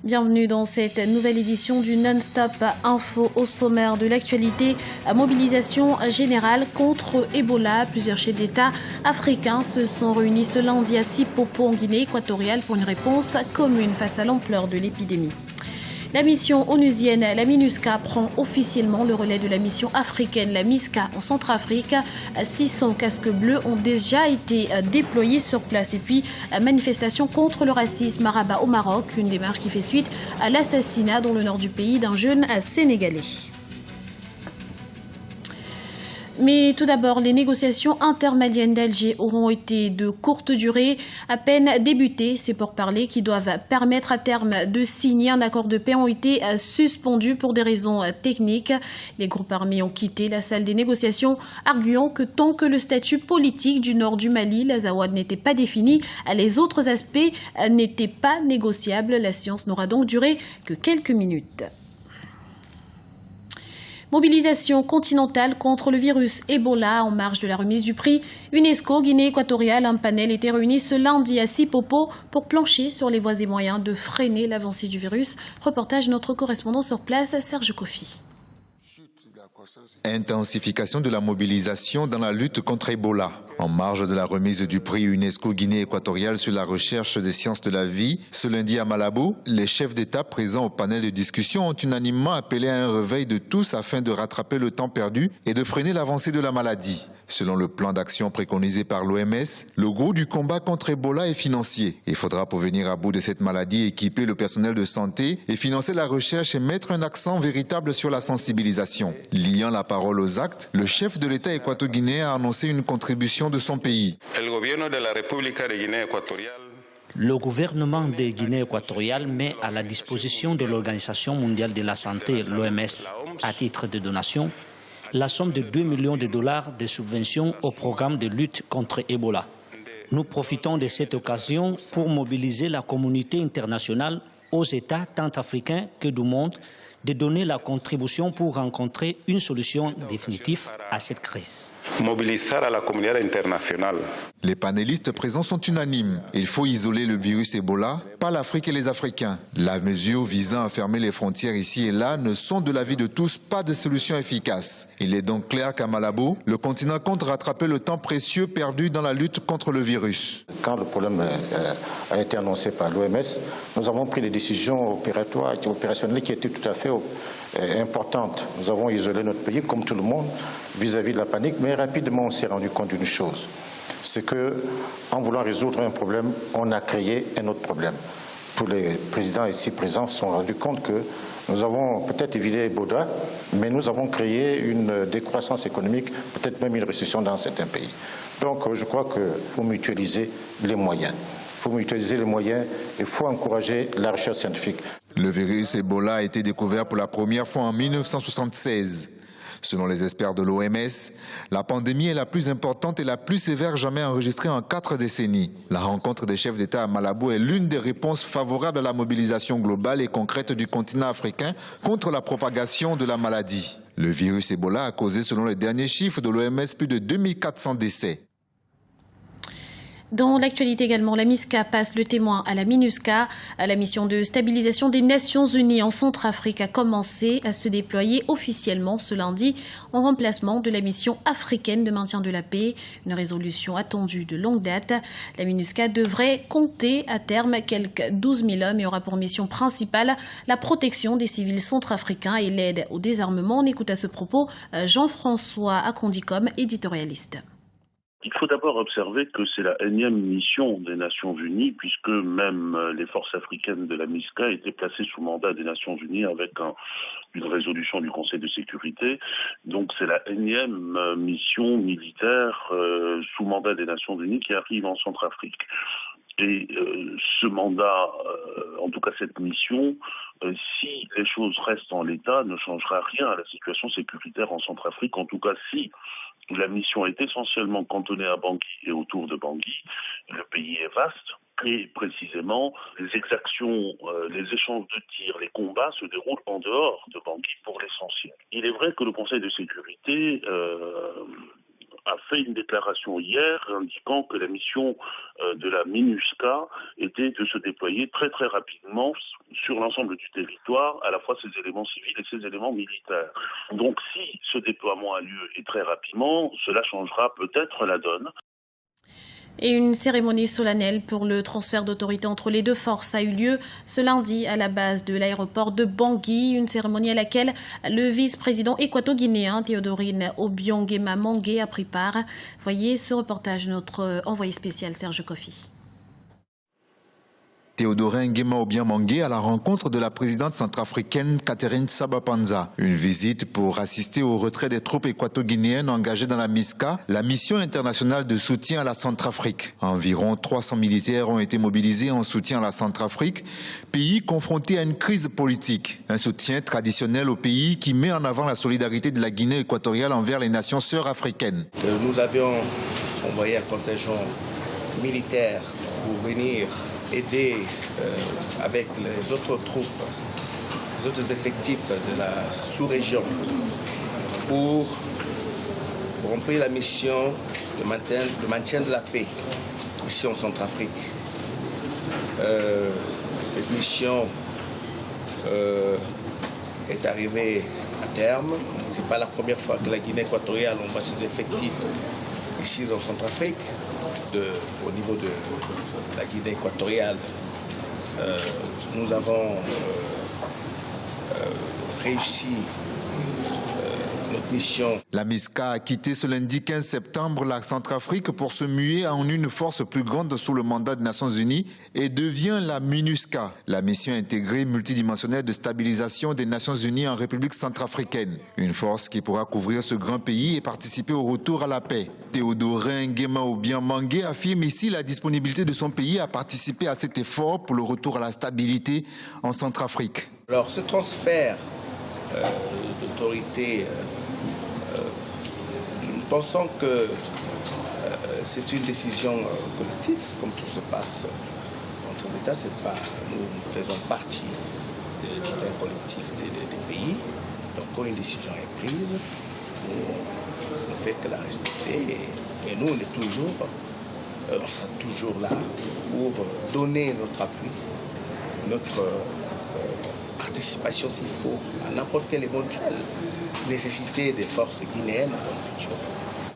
Bienvenue dans cette nouvelle édition du Non-Stop Info. Au sommaire de l'actualité. Mobilisation générale contre Ebola. Plusieurs chefs d'État africains se sont réunis ce lundi à Sipopo en Guinée équatoriale pour une réponse commune face à l'ampleur de l'épidémie. La mission onusienne, la MINUSCA, prend officiellement le relais de la mission africaine, la MISCA, en Centrafrique. 600 casques bleus ont déjà été déployés sur place. Et puis, manifestation contre le racisme à Rabat au Maroc, une démarche qui fait suite à l'assassinat dans le nord du pays d'un jeune sénégalais. Mais tout d'abord, les négociations intermaliennes d'Alger auront été de courte durée, à peine débutées. Ces pourparlers qui doivent permettre à terme de signer un accord de paix ont été suspendus pour des raisons techniques. Les groupes armés ont quitté la salle des négociations, arguant que tant que le statut politique du nord du Mali, l'Azawad, n'était pas défini, les autres aspects n'étaient pas négociables. La séance n'aura donc duré que quelques minutes. Mobilisation continentale contre le virus Ebola en marge de la remise du prix UNESCO Guinée équatoriale. Un panel était réuni ce lundi à Sipopo pour plancher sur les voies et moyens de freiner l'avancée du virus. Reportage de notre correspondant sur place, Serge Kofi. Intensification de la mobilisation dans la lutte contre Ebola. En marge de la remise du prix UNESCO Guinée équatoriale sur la recherche des sciences de la vie, ce lundi à Malabo, les chefs d'État présents au panel de discussion ont unanimement appelé à un réveil de tous afin de rattraper le temps perdu et de freiner l'avancée de la maladie. Selon le plan d'action préconisé par l'OMS, le gros du combat contre Ebola est financier. Il faudra pour venir à bout de cette maladie équiper le personnel de santé et financer la recherche et mettre un accent véritable sur la sensibilisation. Liant la parole aux actes, le chef de l'État équato-guinéen a annoncé une contribution de son pays. Le gouvernement de Guinée équatoriale met à la disposition de l'Organisation mondiale de la santé, l'OMS, à titre de donation, la somme de 2 millions de dollars de subventions au programme de lutte contre Ebola. Nous profitons de cette occasion pour mobiliser la communauté internationale aux États tant africains que du monde de donner la contribution pour rencontrer une solution définitive à cette crise. Mobiliser à la communauté internationale. Les panélistes présents sont unanimes. Il faut isoler le virus Ebola, pas l'Afrique et les Africains. La mesure visant à fermer les frontières ici et là ne sont de l'avis de tous pas de solution efficace. Il est donc clair qu'à Malabo, le continent compte rattraper le temps précieux perdu dans la lutte contre le virus. Quand le problème a été annoncé par l'OMS, nous avons pris des décisions opérationnelles qui étaient tout à fait importantes. Nous avons isolé notre pays comme tout le monde vis-à-vis de la panique, mais rapidement on s'est rendu compte d'une chose. C'est qu'en voulant résoudre un problème, on a créé un autre problème. Tous les présidents ici présents se sont rendus compte que nous avons peut-être évité Ebola, mais nous avons créé une décroissance économique, peut-être même une récession dans certains pays. Donc je crois qu'il faut mutualiser les moyens. Il faut mutualiser les moyens et il faut encourager la recherche scientifique. Le virus Ebola a été découvert pour la première fois en 1976. Selon les experts de l'OMS, la pandémie est la plus importante et la plus sévère jamais enregistrée en 4 décennies. La rencontre des chefs d'État à Malabo est l'une des réponses favorables à la mobilisation globale et concrète du continent africain contre la propagation de la maladie. Le virus Ebola a causé, selon les derniers chiffres de l'OMS, plus de 2400 décès. Dans l'actualité également, la MISCA passe le témoin à la MINUSCA. La mission de stabilisation des Nations Unies en Centrafrique a commencé à se déployer officiellement ce lundi en remplacement de la mission africaine de maintien de la paix. Une résolution attendue de longue date. La MINUSCA devrait compter à terme quelques 12 000 hommes et aura pour mission principale la protection des civils centrafricains et l'aide au désarmement. On écoute à ce propos Jean-François Akondicom, éditorialiste. Il faut d'abord observer que c'est la énième mission des Nations Unies, puisque même les forces africaines de la MISCA étaient placées sous mandat des Nations Unies avec une résolution du Conseil de sécurité. Donc c'est la énième mission militaire sous mandat des Nations Unies qui arrive en Centrafrique. Et ce mandat, en tout cas cette mission, si les choses restent en l'état, ne changera rien à la situation sécuritaire en Centrafrique. En tout cas, si la mission est essentiellement cantonnée à Bangui et autour de Bangui, le pays est vaste. Et précisément, les exactions, les échanges de tirs, les combats se déroulent en dehors de Bangui pour l'essentiel. Il est vrai que le Conseil de sécurité a fait une déclaration hier indiquant que la mission de la MINUSCA était de se déployer très très rapidement sur l'ensemble du territoire, à la fois ses éléments civils et ses éléments militaires. Donc si ce déploiement a lieu et très rapidement, cela changera peut-être la donne. Et une cérémonie solennelle pour le transfert d'autorité entre les deux forces a eu lieu ce lundi à la base de l'aéroport de Bangui, une cérémonie à laquelle le vice-président équato-guinéen Théodorine Obiang-Nguema Mangué a pris part. Voyez ce reportage de notre envoyé spécial Serge Kofi. Théodorine Nguema Obiang Mangué à la rencontre de la présidente centrafricaine Catherine Saba-Panza. Une visite pour assister au retrait des troupes équato-guinéennes engagées dans la MISCA, la mission internationale de soutien à la Centrafrique. Environ 300 militaires ont été mobilisés en soutien à la Centrafrique, pays confronté à une crise politique. Un soutien traditionnel au pays qui met en avant la solidarité de la Guinée équatoriale envers les nations sœurs africaines. Nous avions envoyé un contingent militaire pour venir aider avec les autres troupes, les autres effectifs de la sous-région pour remplir la mission de maintien de la paix ici en Centrafrique. Cette mission est arrivée à terme. Ce n'est pas la première fois que la Guinée équatoriale envoie ses effectifs ici en Centrafrique. Au niveau de la Guinée équatoriale, nous avons réussi notre mission. La MISCA a quitté ce lundi 15 septembre la Centrafrique pour se muer en une force plus grande sous le mandat des Nations Unies et devient la MINUSCA, la mission intégrée multidimensionnelle de stabilisation des Nations Unies en République centrafricaine. Une force qui pourra couvrir ce grand pays et participer au retour à la paix. Théodorine Nguema Obiang Mangué affirme ici la disponibilité de son pays à participer à cet effort pour le retour à la stabilité en Centrafrique. Alors ce transfert d'autorité, nous pensons que c'est une décision collective, comme tout se passe entre les États. C'est pas, nous faisons partie d'un collectif des pays. Donc quand une décision est prise, on ne fait que la respecter. Et nous, on sera toujours là pour donner notre appui, notre participation s'il faut à n'importe quelle éventuelle nécessité des forces guinéennes dans le futur.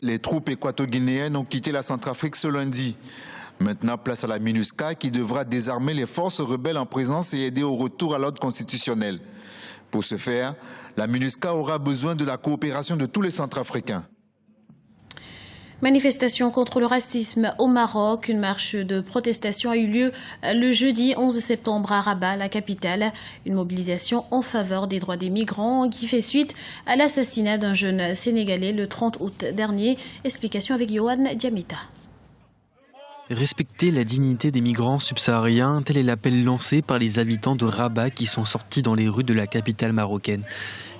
Les troupes équato-guinéennes ont quitté la Centrafrique ce lundi. Maintenant, place à la MINUSCA qui devra désarmer les forces rebelles en présence et aider au retour à l'ordre constitutionnel. Pour ce faire, la MINUSCA aura besoin de la coopération de tous les Centrafricains. Manifestation contre le racisme au Maroc. Une marche de protestation a eu lieu le jeudi 11 septembre à Rabat, la capitale. Une mobilisation en faveur des droits des migrants qui fait suite à l'assassinat d'un jeune Sénégalais le 30 août dernier. Explication avec Yohan Diamita. Respecter la dignité des migrants subsahariens, tel est l'appel lancé par les habitants de Rabat qui sont sortis dans les rues de la capitale marocaine.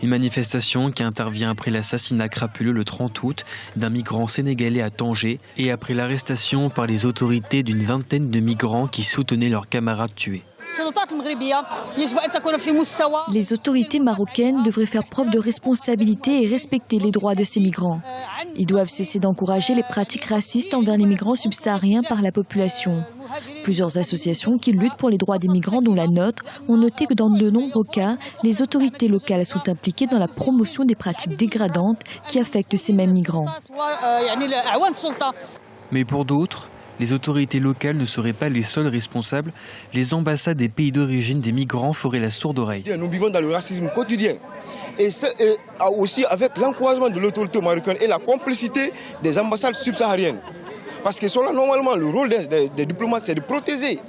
Une manifestation qui intervient après l'assassinat crapuleux le 30 août d'un migrant sénégalais à Tanger et après l'arrestation par les autorités d'une vingtaine de migrants qui soutenaient leurs camarades tués. Les autorités marocaines devraient faire preuve de responsabilité et respecter les droits de ces migrants. Ils doivent cesser d'encourager les pratiques racistes envers les migrants subsahariens par la population. Plusieurs associations qui luttent pour les droits des migrants, dont la nôtre, ont noté que dans de nombreux cas, les autorités locales sont impliquées dans la promotion des pratiques dégradantes qui affectent ces mêmes migrants. Mais pour d'autres, les autorités locales ne seraient pas les seuls responsables. Les ambassades des pays d'origine des migrants feraient la sourde oreille. Nous vivons dans le racisme quotidien. Et aussi avec l'encouragement de l'autorité marocaine et la complicité des ambassades subsahariennes. Parce que normalement, le rôle des diplomates, c'est de protéger.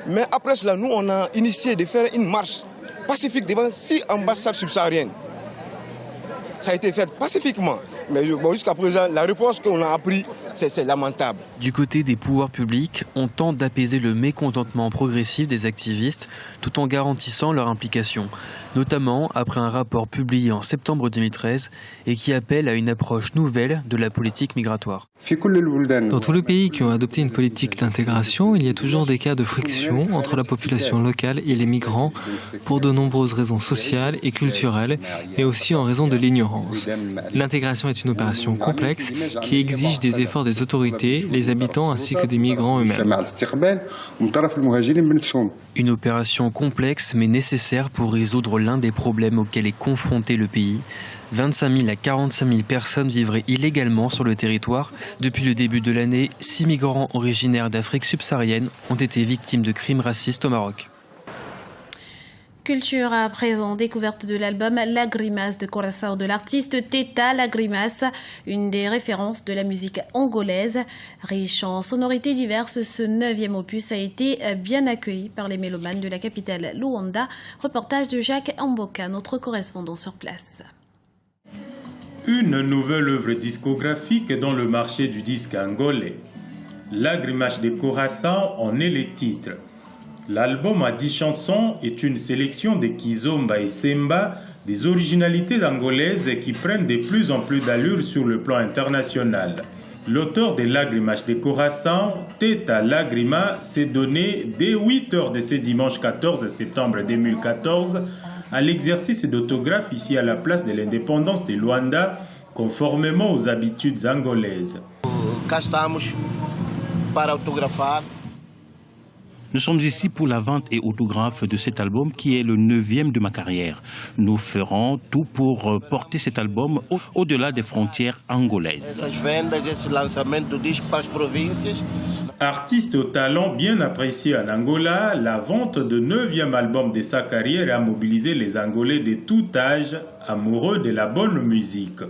Mais après cela, nous, on a initié de faire une marche pacifique devant 6 ambassades subsahariennes. Ça a été fait pacifiquement. Mais jusqu'à présent, la réponse qu'on a appris, c'est lamentable. Du côté des pouvoirs publics, on tente d'apaiser le mécontentement progressif des activistes tout en garantissant leur implication, notamment après un rapport publié en septembre 2013 et qui appelle à une approche nouvelle de la politique migratoire. Dans tous les pays qui ont adopté une politique d'intégration, il y a toujours des cas de friction entre la population locale et les migrants pour de nombreuses raisons sociales et culturelles et aussi en raison de l'ignorance. L'intégration est une opération complexe qui exige des efforts des autorités, les habitants ainsi que des migrants eux-mêmes. Une opération complexe mais nécessaire pour résoudre l'un des problèmes auxquels est confronté le pays. 25 000 à 45 000 personnes vivraient illégalement sur le territoire. Depuis le début de l'année, 6 migrants originaires d'Afrique subsaharienne ont été victimes de crimes racistes au Maroc. Culture à présent, découverte de l'album Lágrimas de Curaçao de l'artiste Teta Lágrimas, une des références de la musique angolaise. Riche en sonorités diverses, ce 9e opus a été bien accueilli par les mélomanes de la capitale Luanda. Reportage de Jacques Amboka, notre correspondant sur place. Une nouvelle œuvre discographique dans le marché du disque angolais. Lágrimas de Curaçao en est le titre. L'album à 10 chansons est une sélection de kizomba et semba, des originalités angolaises qui prennent de plus en plus d'allure sur le plan international. L'auteur de Lágrimas de Curaçao, Teta Lágrimas, s'est donné dès 8 heures de ce dimanche 14 septembre 2014 à l'exercice d'autographe ici à la place de l'indépendance de Luanda, conformément aux habitudes angolaises. Nous sommes ici pour la vente et autographe de cet album qui est le 9e de ma carrière. Nous ferons tout pour porter cet album au-delà des frontières angolaises. Artiste au talent bien apprécié en Angola, la vente de 9e album de sa carrière a mobilisé les Angolais de tout âge, amoureux de la bonne musique.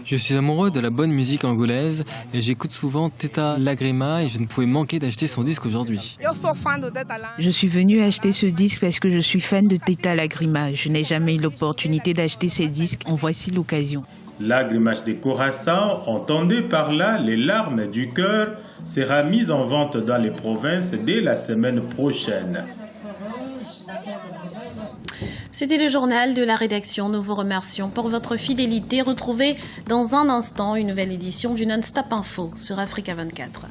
Je suis amoureux de la bonne musique angolaise et j'écoute souvent Teta Lágrimas et je ne pouvais manquer d'acheter son disque aujourd'hui. Je suis venu acheter ce disque parce que je suis fan de Teta Lágrimas. Je n'ai jamais eu l'opportunité d'acheter ces disques, en voici l'occasion. Lágrimas de Curaçao, entendez par là les larmes du cœur, sera mise en vente dans les provinces dès la semaine prochaine. C'était le journal de la rédaction. Nous vous remercions pour votre fidélité. Retrouvez dans un instant une nouvelle édition du Non-Stop Info sur Africa 24.